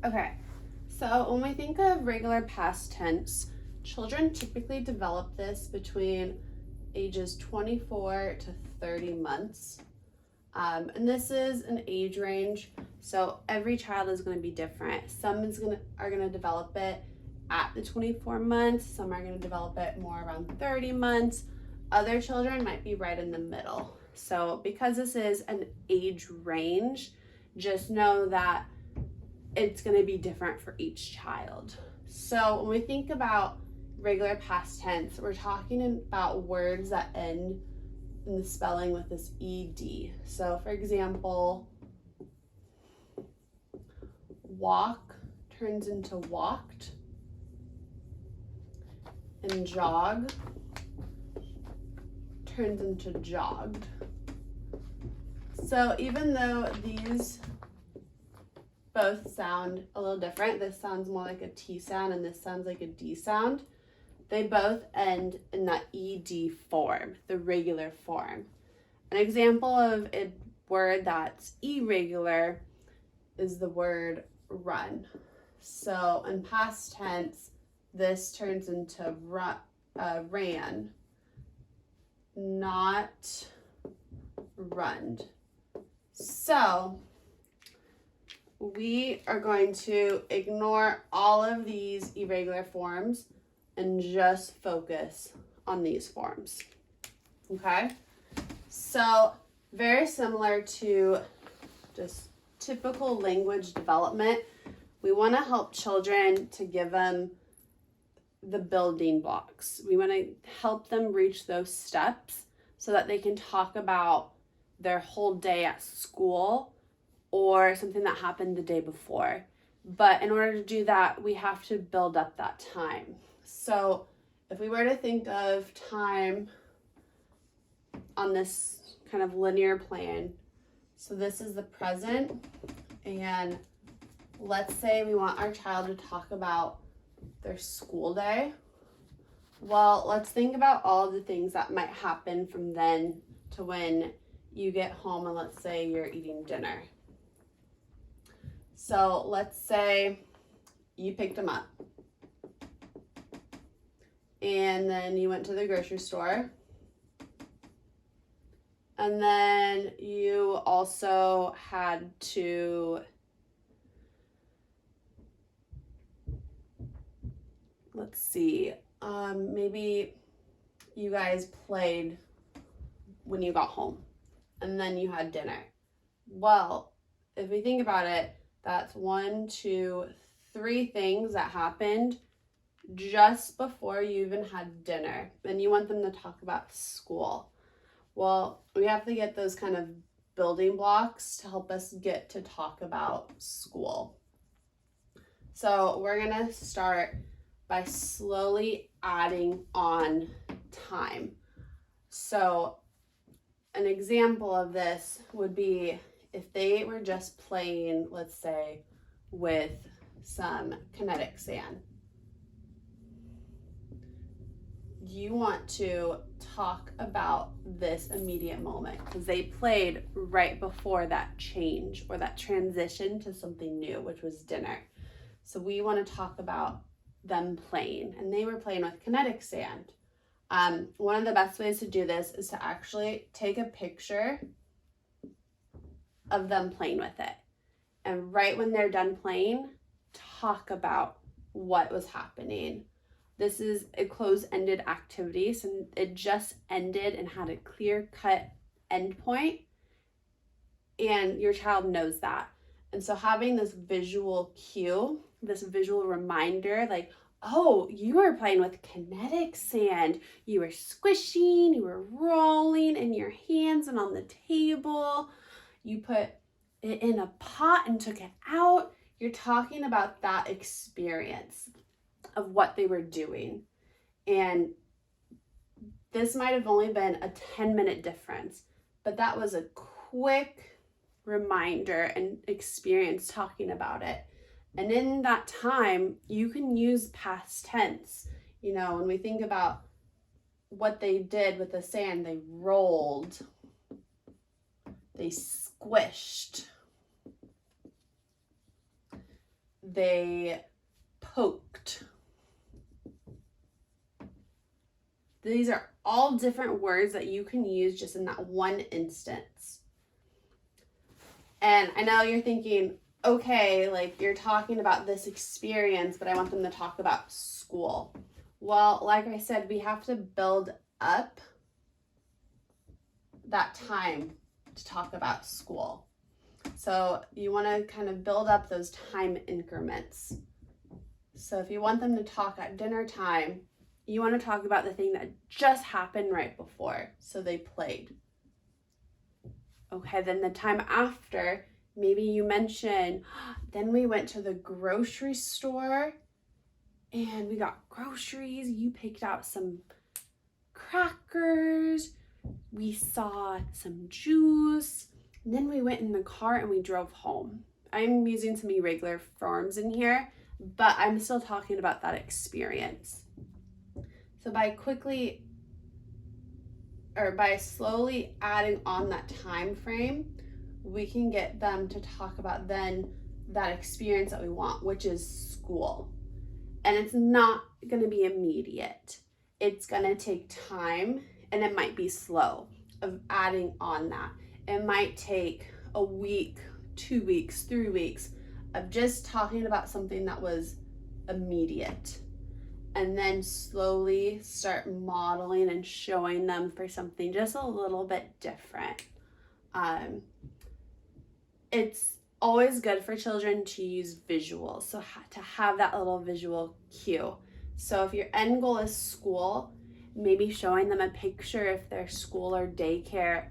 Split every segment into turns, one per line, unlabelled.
Okay, so when we think of regular past tense, children typically develop this between ages 24 to 30 months. And this is an age range, so every child is going to be different. Some are going to develop it at the 24 months, some are going to develop it more around 30 months. Other children might be right in the middle. So because this is an age range, just know that it's going to be different for each child. So when we think about regular past tense, we're talking about words that end in the spelling with this ed. So for example, walk turns into walked, and jog turns into jogged. So even though these both sound a little different, this sounds more like a T sound and this sounds like a D sound, they both end in that ed form, the regular form. An example of a word that's irregular is the word run. So in past tense, this turns into ran, not runned. So we are going to ignore all of these irregular forms and just focus on these forms. Okay? So very similar to just typical language development, we want to help children to give them the building blocks. We want to help them reach those steps so that they can talk about their whole day at school or something that happened the day before. But in order to do that, we have to build up that time. So if we were to think of time on this kind of linear plan, so this is the present, and let's say we want our child to talk about their school day. Well, let's think about all the things that might happen from then to when you get home and let's say you're eating dinner. So let's say you picked them up and then you went to the grocery store, and then you also had to, let's see, maybe you guys played when you got home and then you had dinner. Well, if we think about it, that's 1, 2, 3 things that happened just before you even had dinner, and you want them to talk about school. Well, we have to get those kind of building blocks to help us get to talk about school. So we're gonna start by slowly adding on time. So an example of this would be if they were just playing, let's say, with some kinetic sand. You want to talk about this immediate moment because they played right before that change or that transition to something new, which was dinner. So we want to talk about them playing, and they were playing with kinetic sand. One of the best ways to do this is to actually take a picture of them playing with it. And right when they're done playing, talk about what was happening. This is a closed-ended activity, so it just ended and had a clear-cut endpoint, and your child knows that. And so having this visual cue, this visual reminder, like, oh, you were playing with kinetic sand. You were squishing, you were rolling in your hands and on the table. You put it in a pot and took it out. You're talking about that experience of what they were doing. And this might have only been a 10-minute difference, but that was a quick reminder and experience talking about it. And in that time, you can use past tense. You know, when we think about what they did with the sand, they rolled, they squished, they poked. These are all different words that you can use just in that one instance. And I know you're thinking, okay, like you're talking about this experience, but I want them to talk about school. Well, like I said, we have to build up that time to talk about school. So you want to kind of build up those time increments. So if you want them to talk at dinner time, you want to talk about the thing that just happened right before. So they played. Okay, then the time after, maybe you mention, then we went to the grocery store and we got groceries. You picked out some crackers. We saw some juice. And then we went in the car and we drove home. I'm using some irregular forms in here, but I'm still talking about that experience. So by slowly adding on that time frame, we can get them to talk about then that experience that we want, which is school. And it's not going to be immediate. It's going to take time, and it might be slow of adding on that. It might take a week, 2 weeks, 3 weeks of just talking about something that was immediate. And then slowly start modeling and showing them for something just a little bit different. It's always good for children to use visuals, so to have that little visual cue. So if your end goal is school, maybe showing them a picture if their school or daycare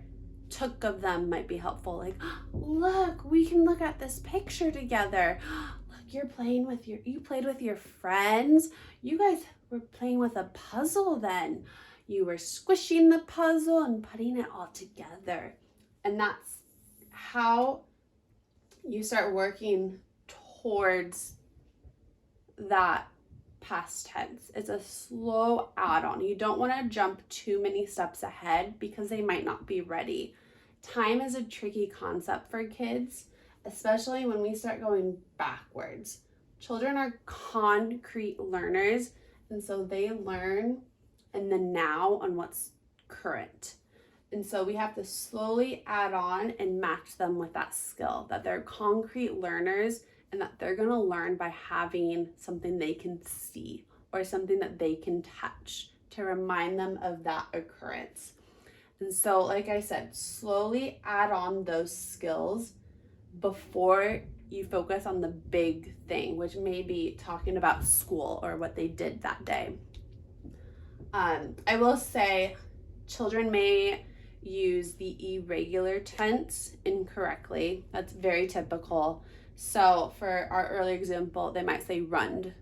took of them might be helpful. Like, look, we can look at this picture together. Look, you played with your friends. You guys were playing with a puzzle then. You were squishing the puzzle and putting it all together. And that's how you start working towards that past tense. It's a slow add-on. You don't want to jump too many steps ahead because they might not be ready. Time is a tricky concept for kids, especially when we start going backwards. Children are concrete learners, and so they learn in the now on what's current. And so we have to slowly add on and match them with that skill, that they're concrete learners and that they're going to learn by having something they can see or something that they can touch to remind them of that occurrence. And so, like I said, slowly add on those skills before you focus on the big thing, which may be talking about school or what they did that day. I will say children may use the irregular tense incorrectly. That's very typical. So for our earlier example, they might say runned,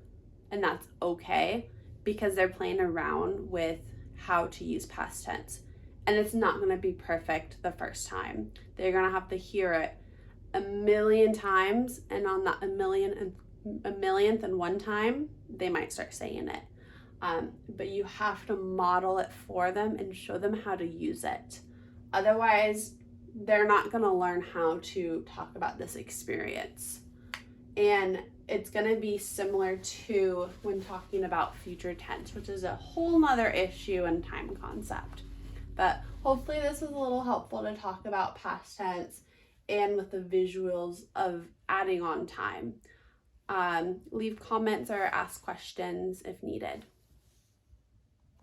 and that's okay because they're playing around with how to use past tense. And it's not going to be perfect the first time. They're going to have to hear it a million times, and on that a millionth and one time, they might start saying it. But you have to model it for them and show them how to use it. Otherwise, they're not going to learn how to talk about this experience. And it's going to be similar to when talking about future tense, which is a whole nother issue and time concept. But hopefully this is a little helpful to talk about past tense and with the visuals of adding on time. Leave comments or ask questions if needed.